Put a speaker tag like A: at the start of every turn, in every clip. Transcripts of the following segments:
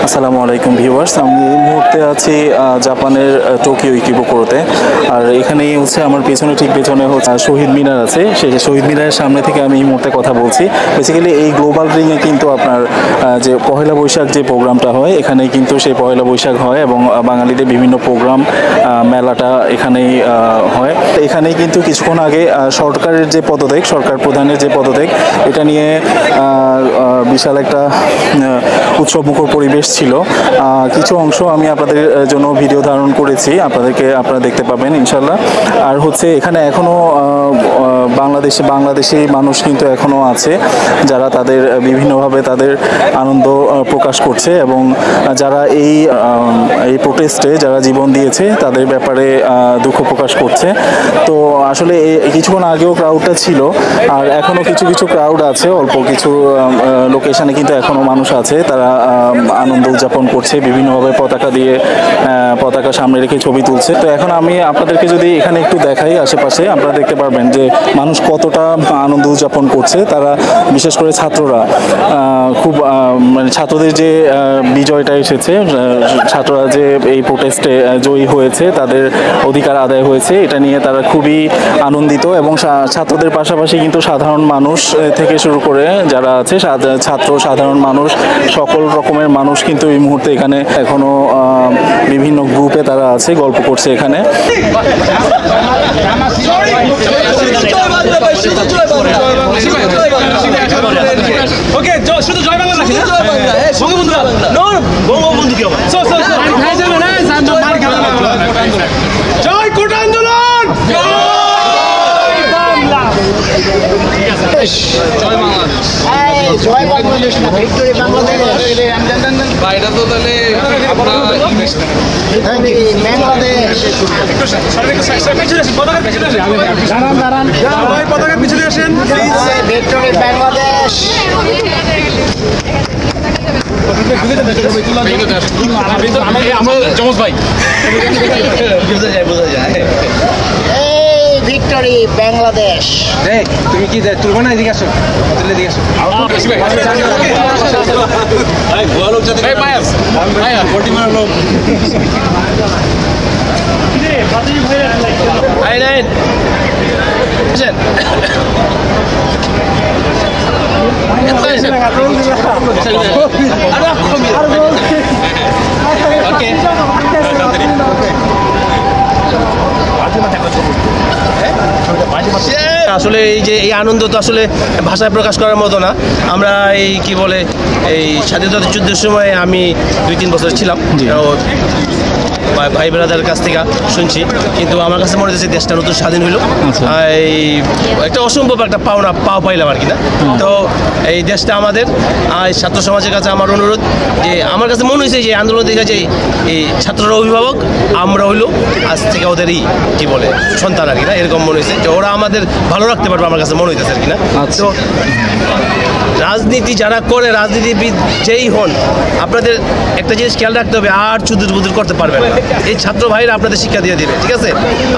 A: আসসালামু আলাইকুম ভিউয়ার্স, আমি এই মুহূর্তে আছি জাপানের টোকিও ইকিবুকুরোতে। আর এখানেই হচ্ছে আমার ঠিক পেছনে হচ্ছে শহীদ মিনার আছে। সেই শহীদ মিনারের সামনে থেকে আমি এই মুহূর্তে কথা বলছি। বেসিক্যালি এই গ্লোবাল রিংয়ে কিন্তু আপনার যে পহেলা বৈশাখ যে প্রোগ্রামটা হয়, এখানে কিন্তু সেই পহেলা বৈশাখ হয় এবং বাঙালিদের বিভিন্ন প্রোগ্রাম মেলাটা এখানেই হয়। এখানেই কিন্তু কিছুক্ষণ আগে সরকারের যে পদত্যাগ, সরকার প্রধানের যে পদত্যাগ, এটা নিয়ে বিশাল একটা উৎসবমুখর পরিবেশ ছিল। কিছু অংশ আমি আপনাদের জন্য ভিডিও ধারণ করেছি, আপনারা দেখতে পাবেন ইনশাল্লাহ। আর হচ্ছে এখানে এখনও বাংলাদেশি মানুষ কিন্তু এখনও আছে, যারা তাদের বিভিন্নভাবে তাদের আনন্দ প্রকাশ করছে এবং যারা এই প্রোটেস্টে যারা জীবন দিয়েছে তাদের ব্যাপারে দুঃখ প্রকাশ করছে। তো আসলে কিছুক্ষণ আগেও ক্রাউডটা ছিল, আর এখনও কিছু ক্রাউড আছে, অল্প কিছু লোকেশনে কিন্তু এখনও মানুষ আছে, তারা আনন্দ উদযাপন করছে, বিভিন্নভাবে পতাকা সামনে রেখে ছবি তুলছে। তো এখন আমি আপনাদেরকে যদি এখানে একটু দেখাই আশেপাশে, আপনারা দেখতে পারবেন যে মানুষ কতটা আনন্দ উদযাপন করছে। তারা বিশেষ করে ছাত্ররা খুব মানে ছাত্রদের যে বিজয়টা এসেছে, ছাত্ররা যে এই প্রোটেস্টে জয়ী হয়েছে, তাদের অধিকার আদায় হয়েছে, এটা নিয়ে তারা খুবই আনন্দিত। এবং ছাত্রদের পাশাপাশি কিন্তু সাধারণ মানুষ থেকে শুরু করে যারা আছে সাধারণ মানুষ, সকল রকমের মানুষ কিন্তু এই মুহূর্তে এখানে এখনো বিভিন্ন গ্রুপে তারা আছে, গল্প করছে এখানে।
B: জয় বাংলাদেশ না ভিক্টোরি বাংলাদেশ। বাইরে তো তাহলে আপনারা ইংলিশ বাংলাদেশ। দাঁড়ান পতাকার পিছনে আসেন ভিক্টোরি বাংলাদেশ। ভিক্টোরি বাংলাদেশ।
C: দেখ তুমি কি তুলবো না? এদিকে আসো, এদিকে আসো।
D: আসলে এই যে এই আনন্দ তো আসলে ভাষায় প্রকাশ করার মতো না। আমরা এই কি বলে এই স্বাধীনতা যুদ্ধের সময় আমি 2-3 বছর ছিলাম, ভাই ব্রাদারের কাছ থেকে শুনছি, কিন্তু আমার কাছে মনে হচ্ছে দেশটা নতুন স্বাধীন হইলো। এই একটা অসম্ভব একটা পাওয়া পাইলাম আর কি না। তো এই দেশটা আমাদের, আর ছাত্র সমাজের কাছে আমার অনুরোধ যে আমার কাছে মনে হয়েছে যে আন্দোলনের কাছে এই ছাত্ররা অভিভাবক, আমরা হইলো আজ থেকে ওদেরই কি বলে সন্তান আর কি না, এরকম মনে হয়েছে যে ওরা আমাদের ভালো রাখতে পারবে, আমার কাছে মনে হইতেছে আর কি না। তো রাজনীতি যারা করে, রাজনীতিবিদ যেই হন, আপনাদের একটা জিনিস খেয়াল রাখতে হবে, আর চুদুর বুদুর করতে পারবেন না। এই ছাত্র ভাইরা আপনাদের শিক্ষা দিয়ে দেবে, ঠিক আছে?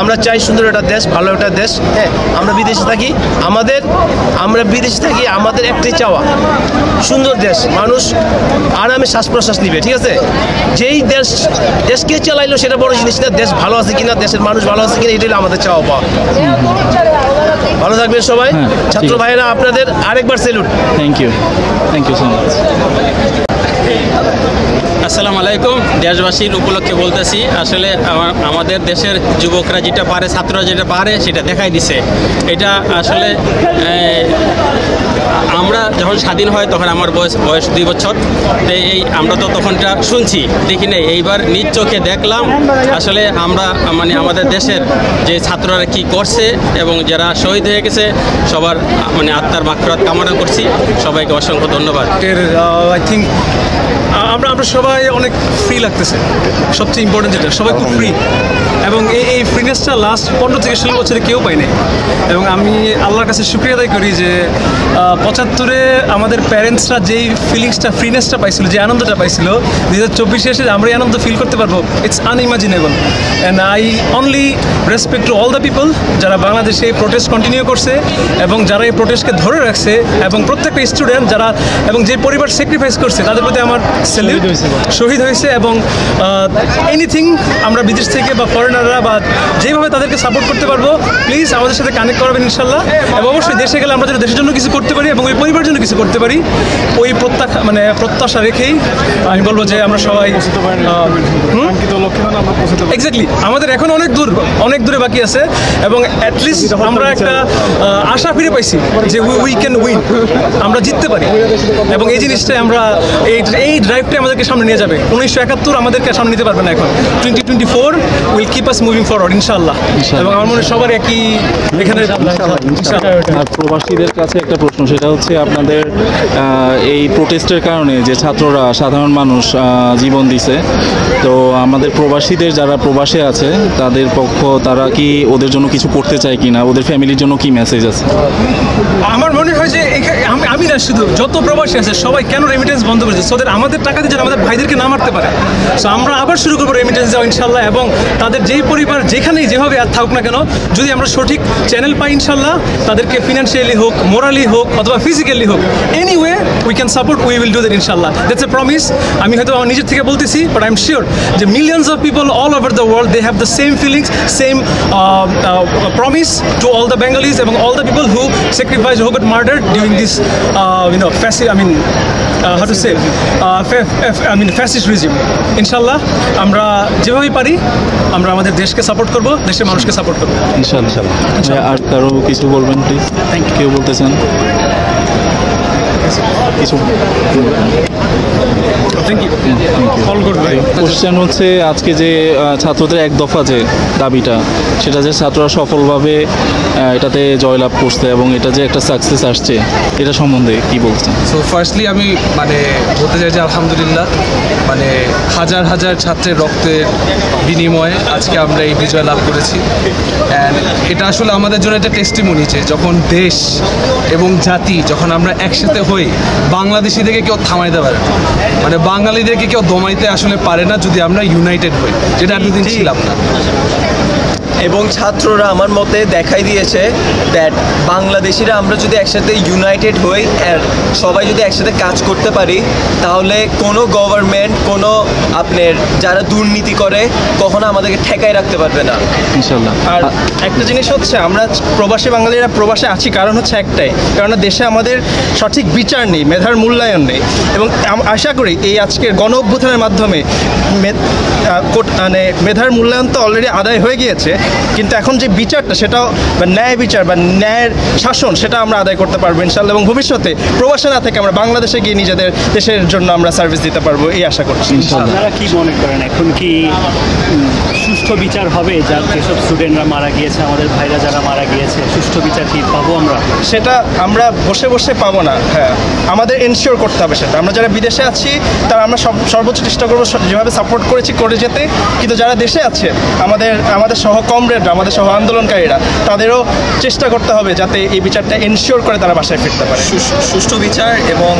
D: আমরা চাই সুন্দর একটা দেশ, ভালো একটা দেশ। হ্যাঁ, আমরা বিদেশে থাকি, আমাদের একটাই চাওয়া সুন্দর দেশ, মানুষ আরামে শ্বাস প্রশ্বাস নিবে, ঠিক আছে? যেই দেশকে চালাইলো সেটা বড় জিনিস না, দেশ ভালো আছে কিনা, দেশের মানুষ ভালো আছে কিনা, এটাই আমাদের চাওয়া পাওয়া। ভালো থাকবেন সবাই। ছাত্র ভাইরা আপনাদের আরেকবার salute.
A: Thank you so much.
E: আসসালামু আলাইকুম। দেশবাসীর উপলক্ষে বলতেছি, আসলে আমাদের দেশের যুবকরা যেটা পারে, ছাত্ররা যেটা পারে সেটা দেখাই দিছে। এটা আসলে আমরা যখন স্বাধীন হয় তখন আমার বয়স 2 বছর। আমরা তো তখনটা শুনছি, দেখি নাই, এইবার নিজ চোখে দেখলাম। আসলে আমরা আমাদের দেশের যে ছাত্ররা কি করছে এবং যারা শহীদ হয়ে গেছে সবার আত্মার মাগফিরাত কামনা করছি। সবাইকে অসংখ্য ধন্যবাদ।
F: আই থিঙ্ক আমরা সবাই অনেক ফ্রি লাগতেছে, সবচেয়ে ইম্পর্টেন্ট যেটা, সবাই খুব ফ্রি। এবং এই ফ্রিনেসটা লাস্ট 15 থেকে 16 বছরে কেউ পায় নাই। এবং আমি আল্লাহর কাছে শুকরিয়া আদায় করি যে 75-এ আমাদের প্যারেন্টসরা যেই ফিলিংসটা, ফ্রিনেসটা পাইছিল, যে আনন্দটা পাইছিল, 2024-এ এসে আমরা এই আনন্দ ফিল করতে পারবো, it's unimaginable. And I only respect to all the people যারা বাংলাদেশে এই প্রোটেস্ট কন্টিনিউ করছে এবং যারা এই প্রোটেস্টকে ধরে রাখছে, এবং প্রত্যেকটা স্টুডেন্ট যারা এবং যে পরিবার স্যাক্রিফাইস করছে, তাদের প্রতি আমার স্যালুট। শহীদ হয়েছে এবং এনিথিং আমরা বিদেশ থেকে বা ফরেনাররা বা যেভাবে তাদেরকে সাপোর্ট করতে পারবো প্লিজ আমাদের সাথে কানেক্ট করবেন ইনশাল্লাহ। এবং অবশ্যই দেশে গেলে আমরা যেন দেশের জন্য কিছু করতে পারি এবং ওই পরিবারের জন্য কিছু করতে পারি, ওই প্রত্যাশা রেখেই আমি বলবো যে আমরা সবাই এক্স্যাক্টলি আমাদের এখন অনেক দূরে বাকি আছে এবং অ্যাটলিস্ট আমরা একটা আশা ফিরে পাইছি যে উই ক্যান উইন, আমরা জিততে পারি। এবং এই জিনিসটাই আমরা এই ড্রাইভটাই আমাদেরকে সামনে নিয়ে যাবে। 1971 আমাদেরকে সামনে নিতে পারবে না, এখন 2024 will keep us moving forward ইনশাআল্লাহ। এবং আমার মনে হয় সবার একই এখানে।
A: আর প্রবাসীদের কাছে একটা প্রশ্ন, সেটা হচ্ছে আপনাদের এই প্রোটেস্টের কারণে যে ছাত্ররা, সাধারণ মানুষ জীবন দিছে, তো আমাদের প্রবাসীদের যারা প্রবাসে আছে তাদের পক্ষ, তারা কি ওদের জন্য কিছু করতে চায় কিনা, ওদের ফ্যামিলির জন্য কি মেসেজ আছে?
F: আমার মনে হয় যে আমি না, শুধু যত প্রবাসী আছে সবাই কেন রেমিটেন্স বন্ধ করেছে, ওদের আমাদের টাকা দিয়ে যেন আমাদের ভাইদেরকে না মারতে পারে। সো আমরা আবার শুরু করবো রেমিটেন্স দেওয়া ইনশাল্লাহ। এবং তাদের যেই পরিবার যেখানেই যেভাবে আর থাকুক না কেন, যদি আমরা সঠিক চ্যানেল পাই ইনশাল্লাহ, তাদেরকে ফিনান্সিয়ালি হোক, মোরালি হোক অথবা ফিজিক্যালি হোক, anyway we can support, we will do that ইনশাল্লাহ। That's a promise. আমি হয়তো আমার নিজের থেকে বলতেছি, বাট আই এম শিওর যে millions of people all over the world they have the same feelings, same promise to all the Bengalis and all the people who sacrificed, who got murdered during this fascist regime. Inshallah আমরা যেভাবেই পারি আমরা আমাদের দেশকে support করব, দেশের মানুষকে support করব
A: ইনশাআল্লাহ। আর কারো কিছু বলবেন প্লিজ? কেউ বলতে চান কিছু? কোশ্চেন হচ্ছে আজকে যে ছাত্রদের এক দফা যে দাবিটা, সেটা যে ছাত্ররা সফলভাবে এটাতে জয়লাভ করছে এবং এটা যে একটা সাকসেস আসছে, এটা সম্বন্ধে কি বলছেন?
B: সো ফার্স্টলি আমি বলতে চাই যে আলহামদুলিল্লাহ, হাজার হাজার ছাত্রের রক্তের বিনিময়ে আজকে আমরা এই বিজয় লাভ করেছি। অ্যান্ড এটা আসলে আমাদের জন্য একটা টেস্টিমনি যে যখন দেশ এবং জাতি, যখন আমরা একসাথে হই, বাংলাদেশিদেরকে কেউ থামাইতে পারে না, বাঙালিদেরকে কেউ দমাইতে আসলে পারে না যদি আমরা ইউনাইটেড হই, যেটা এতদিন ছিলাম না।
G: এবং ছাত্ররা আমার মতে দেখাই দিয়েছে দ্যাট বাংলাদেশিরা আমরা যদি একসাথে ইউনাইটেড হই আর সবাই যদি একসাথে কাজ করতে পারি, তাহলে কোনো গভর্নমেন্ট, কোনো আপনার যারা দুর্নীতি করে কখনো আমাদেরকে ঠেকাই রাখতে পারবে না
A: ইনশাআল্লাহ।
H: আর একটা জিনিস হচ্ছে, আমরা প্রবাসী বাঙালিরা প্রবাসে আছি কারণ হচ্ছে একটাই, কারণ দেশে আমাদের সঠিক বিচার নেই, মেধার মূল্যায়ন নেই। এবং আশা করি এই আজকের গণ অভ্যুত্থানের মাধ্যমে মেধার মূল্যায়ন তো অলরেডি আদায় হয়ে গিয়েছে, কিন্তু এখন যে বিচারটা, সেটাও ন্যায় বিচার বা ন্যায়ের শাসন, সেটা আমরা আদায় করতে পারবো ইনশাআল্লাহ। এবং ভবিষ্যতে প্রবাসে না থেকে আমরা বাংলাদেশে গিয়ে নিজেদের দেশের জন্য আমরা সার্ভিস দিতে পারবো, এই আশা করছি।
I: আপনারা কি মনে করেন, এখন কি সুষ্ঠু বিচার হবে? যেসব স্টুডেন্টরা মারা গিয়েছে, আমাদের ভাইরা যারা মারা গিয়েছে, সুষ্ঠু বিচার কি পাবো আমরা?
H: সেটা আমরা বসে বসে পাবো না, হ্যাঁ আমাদের এনশিওর করতে হবে সেটা। আমরা যারা বিদেশে আছি তারা আমরা সর্বোচ্চ চেষ্টা করবো যেভাবে সাপোর্ট করেছি করে যেতে, কিন্তু যারা দেশে আছে আমাদের সহ কমরেডরা, আমাদের সহ আন্দোলনকারীরা, তাদেরও চেষ্টা করতে হবে যাতে এই বিচারটা এনশিওর করে তারা বাসায় ফিরতে পারে।
G: সুষ্ঠু বিচার এবং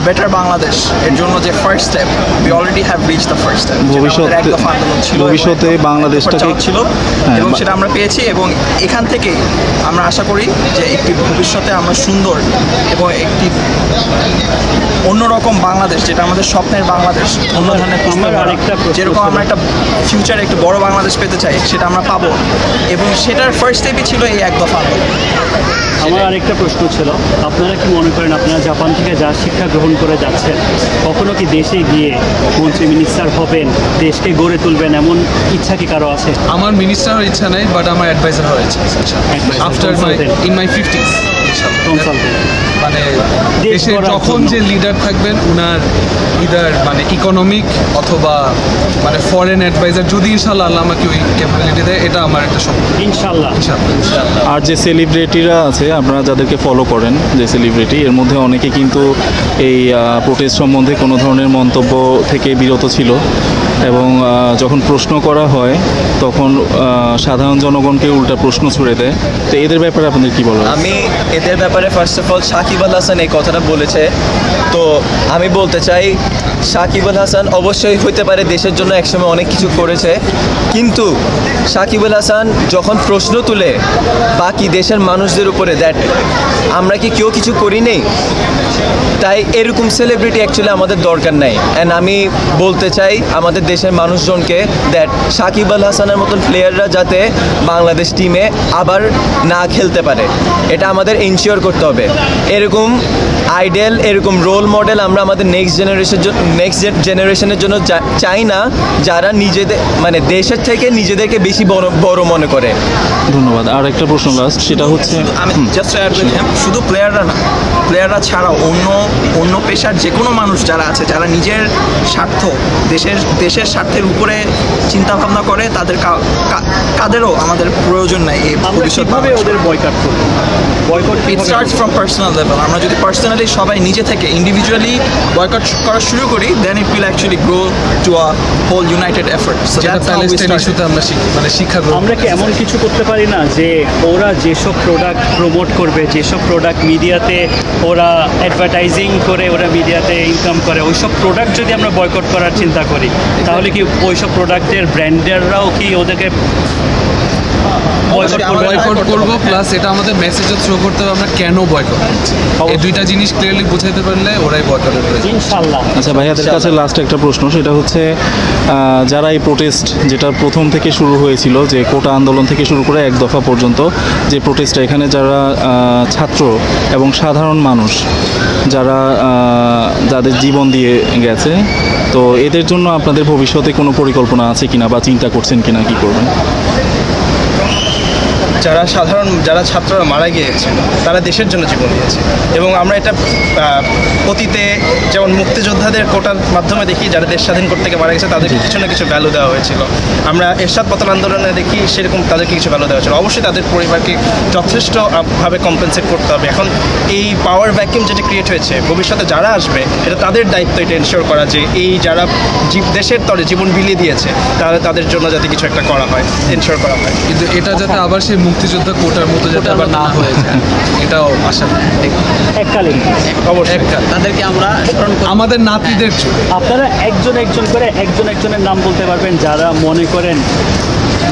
G: বেটার বাংলাদেশ এর জন্য যে first step, we already have reach the first step.
A: ভবিষ্যতে বাংলাদেশটাকে
G: ছিল এবং সেটা আমরা পেয়েছি। এবং এখান থেকে আমরা আশা করি যে একটি ভবিষ্যতে আমরা সুন্দর এবং একটি অন্যরকম বাংলাদেশ, যেটা আমাদের স্বপ্নের বাংলাদেশ, অন্য ধরনের যেরকম আমরা একটা ফিউচারে একটু বড় বাংলাদেশ পেতে চাই, সেটা আমরা পাবো। এবং সেটার ফার্স্ট স্টেপই ছিল এই এক দফা।
I: আমার আরেকটা প্রশ্ন ছিল, আপনারা কি মনে করেন আপনারা জাপান থেকে যা শিক্ষা গ্রহণ করে যাচ্ছেন, কখনো কি দেশে গিয়ে মন্ত্রী মিনিস্টার হবেন, দেশকে গড়ে তুলবেন, এমন ইচ্ছা কি কারো আছে?
B: আমার মিনিস্টার হওয়ার ইচ্ছা নাই, বাট আমার অ্যাডভাইজার হওয়ার ইচ্ছা আফটার ইন মাই 50s। দেশের যখন যে লিডার থাকবেন, উনার ইদার ইকোনমিক অথবা ফরেন অ্যাডভাইজার, যদি ইনশাল্লাহ আল্লাহ আমাকে ওই ক্যাপাবিলিটি দেয়, এটা আমার একটা স্বপ্ন ইনশাল্লাহ।
A: আর যে সেলিব্রিটিরা আছে, আপনারা যাদেরকে ফলো করেন, যে সেলিব্রিটি, এর মধ্যে অনেকে কিন্তু এই প্রোটেস্ট সম্বন্ধে কোনো ধরনের মন্তব্য থেকে বিরত ছিল এবং যখন প্রশ্ন করা হয় তখন সাধারণ জনগণকে উল্টা প্রশ্ন ছুড়ে দেয়। তো এদের ব্যাপারে আপনাদের কি বলার?
G: আমি এদের ব্যাপারে first of all Shakib Al Hasan এই কথাটা বলেছে, তো আমি বলতে চাই সাকিব আল হাসান অবশ্যই হইতে পারে দেশের জন্য একসময় অনেক কিছু করেছে, কিন্তু সাকিব আল হাসান যখন প্রশ্ন তুলে বাকি দেশের মানুষদের উপরে, দ্যাট আমরা কি কেউ কিছু করি নেই, তাই এরকম সেলিব্রিটি অ্যাকচুয়ালি আমাদের দরকার নাই। অ্যান্ড আমি বলতে চাই আমাদের দেশের মানুষজনকে দ্যাট সাকিব আল হাসানের মতন প্লেয়াররা যাতে বাংলাদেশ টিমে আবার না খেলতে পারে, এটা আমাদের ইনশিওর করতে হবে। এরকম আইডল, এরকম রোল মডেল আমরা আমাদের নেক্সট জেনারেশনের জন্য চাই না, যারা নিজেদের মানে দেশের থেকে নিজেদেরকে বেশি বড় মনে করে।
A: ধন্যবাদ। আর একটা প্রশ্ন লাস্ট, সেটা হচ্ছে
J: আমি জাস্ট অ্যাড উইথ হিম, শুধু প্লেয়াররা না, প্লেয়াররা ছাড়াও অন্য পেশার যে কোনো মানুষ যারা আছে, যারা নিজের স্বার্থ দেশের স্বার্থের উপরে চিন্তা ভাবনা করে, কাদেরও আমাদের প্রয়োজন নাই এই ভবিষ্যৎ।
I: ওদের বয়কট করব, boycott
J: it starts from personal level. আমরা যদি পার্সোনালি সবাই নিজে থেকে ইন্ডিভিজুয়ালি বয়কট করা শুরু করি, then it will actually grow to a whole united effort. So that's how we start.
B: আমরা মানে শিক্ষা গ্রহণ
I: আমরা কি এমন কিছু করতে পারি না যে ওরা যেসব প্রোডাক্ট প্রমোট করবে, যেসব প্রোডাক্ট মিডিয়াতে ওরা অ্যাডভার্টাইজিং করে, ওরা মিডিয়াতে ইনকাম করে, ওইসব প্রোডাক্ট যদি আমরা বয়কট করার চিন্তা করি, তাহলে কি ওইসব প্রোডাক্টের ব্র্যান্ডাররাও কি ওদেরকে
B: বয়কট করবো? প্লাস এটা আমাদের মেসেজও থ্রো করতে হবে আমরা কেন বয়কট করছি। এই দুইটা জিনিস ক্লিয়ারলি বুঝাইতে পারলে ওরাই বয়কটের প্রয়োজন।
I: ইনশাআল্লাহ।
A: আচ্ছা ভাইয়াদের কাছে লাস্ট একটা প্রশ্ন, সেটা হচ্ছে যারা এই প্রোটেস্ট, যেটা প্রথম থেকে শুরু হয়েছিল, যে কোটা আন্দোলন থেকে শুরু করে এক দফা পর্যন্ত যে প্রোটেস্টটা, এখানে যারা ছাত্র এবং সাধারণ মানুষ যারা যাদের জীবন দিয়ে গেছে, তো এদের জন্য আপনাদের ভবিষ্যতে কোনো পরিকল্পনা আছে কিনা বা চিন্তা করছেন কিনা, কি করবেন?
H: যারা ছাত্ররা মারা গিয়েছে তারা দেশের জন্য জীবন দিয়েছে, এবং আমরা এটা অতীতে যেমন মুক্তিযোদ্ধাদের কোটার মাধ্যমে দেখি, যারা দেশ স্বাধীন করতে গিয়ে মারা গেছে তাদেরকে কিছু না কিছু ভ্যালু দেওয়া হয়েছিল। আমরা এরশাদ পতন আন্দোলনে দেখি সেরকম তাদেরকে কিছু ভ্যালু দেওয়া হয়েছিল। অবশ্যই তাদের পরিবারকে যথেষ্টভাবে কম্পেনসেট করতে হবে। এখন এই পাওয়ার ভ্যাকিউম যেটা ক্রিয়েট হয়েছে, ভবিষ্যতে যারা আসবে এটা তাদের দায়িত্ব এটা এনশিওর করা যে এই যারা দেশের তরে জীবন বিলিয়ে দিয়েছে তাদের জন্য যাতে কিছু একটা করা হয়, এনশিওর করা হয়।
B: কিন্তু এটা যাতে আবার সেই মুক্তিযোদ্ধা কোটার মতো যাতে আবার না হয়ে যায়, এটাও আশা করি।
I: এককালীন
B: অবশ্যই
E: তাদেরকে আমরা
B: আমাদের নাতিদের
I: আপনারা একজন একজনের নাম বলতে পারবেন যারা মনে করেন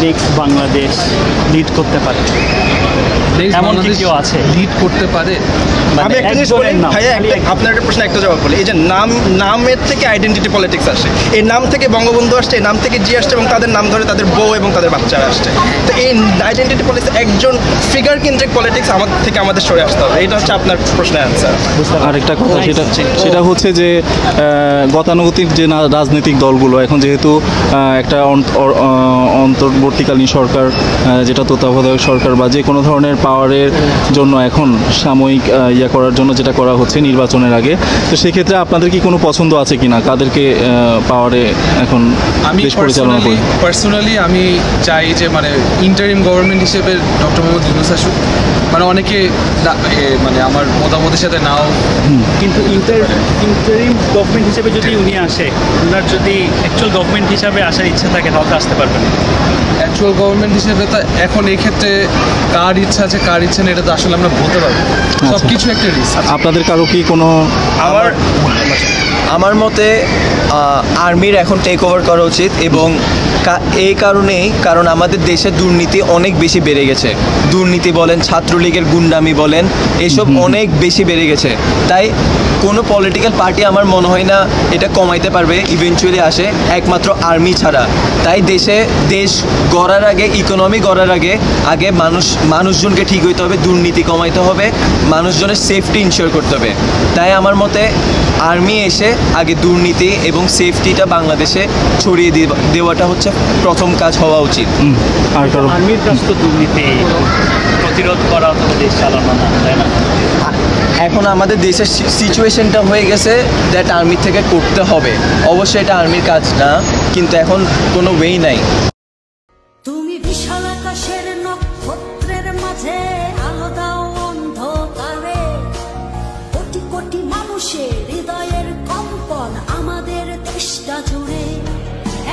I: নেক্সট বাংলাদেশ লিড করতে পারে? এমন কি কেউ আছে
B: লিড করতে পারে?
H: আমি একটা জিনিস বলি ভাইয়া, আপনার একটা প্রশ্ন একটা জবাব বলি। এই যে নামের থেকে আইডেন্টিটি পলিটিক্স আসে, এই নাম থেকে বঙ্গবন্ধু আসছে, এই নাম থেকে জি আসছে, এবং তাদের নাম ধরে তাদের বউ এবং তাদের বাচ্চারা আসছে। তো এই আইডেন্টিটি পলিটিক্স, একজন ফিগার কেন্দ্রিক পলিটিক্স আমাদের সরে আসতে হবে। এটা হচ্ছে আপনার প্রশ্নের অ্যান্সার।
A: আরেকটা কথা, সেটা হচ্ছে যে গতানুগতিক যে রাজনৈতিক দলগুলো এখন যেহেতু একটা অন্তর্বর্তীকালীন সরকার, যেটা তত্ত্বাবধায়ক সরকার বা যে কোনো ধরনের পাওয়ারের জন্য এখন সাময়িক করার জন্য যেটা করা হচ্ছে নির্বাচনের আগে, তো সেক্ষেত্রে আপনাদের কি কোনো পছন্দ আছে কিনা, কাদেরকে পাওয়ারে এখন দেশ পরিচালনা করে?
B: পার্সোনালি আমি চাই যে মানে ইন্টারিম গভর্নমেন্ট হিসেবে ডক্টর মোহাম্মদ ইউনূস আসুক। মানে অনেকে মানে আমার মতামতের সাথে নাও,
I: কিন্তু ইন্টারিম গভর্নমেন্ট হিসেবে যদি উনি আসে, ওনার যদি অ্যাকচুয়াল গভর্নমেন্ট হিসাবে আসার ইচ্ছা থাকে তাহলে আসতে পারবেন।
B: অ্যাকচুয়াল গভর্নমেন্ট হিসেবে তো এখন এই ক্ষেত্রে কার ইচ্ছা আছে কার ইচ্ছা নেই এটা তো আসলে আমরা বলতে পারবো। সব কিছু একটা রিস্ক।
A: আপনাদের কারো কি কোনো?
G: আমার মতে আর্মির এখন টেক ওভার করা উচিত, এবং এই কারণ আমাদের দেশে দুর্নীতি অনেক বেশি বেড়ে গেছে। দুর্নীতি বলেন, ছাত্রলীগের গুন্ডামি বলেন, এসব অনেক বেশি বেড়ে গেছে। তাই কোনো পলিটিক্যাল পার্টি আমার মনে হয় না এটা কমাইতে পারবে ইভেনচুয়ালি আসে, একমাত্র আর্মি ছাড়া। তাই দেশ গড়ার আগে, ইকোনমি গড়ার আগে মানুষজনকে ঠিক হইতে হবে, দুর্নীতি কমাইতে হবে, মানুষজনের সেফটি ইনশিওর করতে হবে। তাই আমার মতে আর্মি এসে আগে দুর্নীতি এবং সেফটিটা বাংলাদেশে ছড়িয়ে দেওয়াটা হচ্ছে প্রথম কাজ হওয়া উচিত।
A: আর
I: আর্মির কাজ তো দুর্নীতি প্রতিরোধ করা, তো দেশ চালানো না, তাই না?
G: এখন আমাদের দেশের সিচুয়েশনটা হয়ে গেছে দ্যাট আর্মি থেকে করতে হবে। অবশ্যই এটা আর্মির কাজ না, কিন্তু এখন কোনো ওয়েই নাই।
K: তুমি বিশাল আকাশের নক্ষত্রের মাঝে আলো দাও অন্ধকারে, কোটি কোটি মানুষের হৃদয়ের কম্পন আমাদের দেশটা জুড়ে।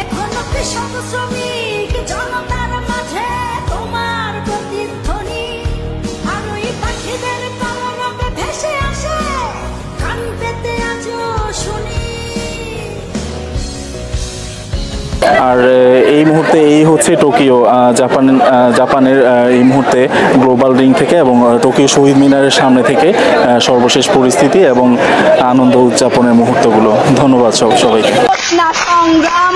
K: এখনো কৃষক শ্রমিক জনতার মাঝে তোমার প্রতিধ্বনি, আর ওই পাখিদের কলরবে ভেসে আসে কান পেতে আজও শুনি।
A: আর এই মুহূর্তে এই হচ্ছে টোকিও জাপানের এই মুহূর্তে গ্লোবাল রিং থেকে এবং টোকিও শহীদ মিনারের সামনে থেকে সর্বশেষ পরিস্থিতি এবং আনন্দ উদযাপনের মুহূর্তগুলো। ধন্যবাদ সবাইকে।
K: সংগ্রাম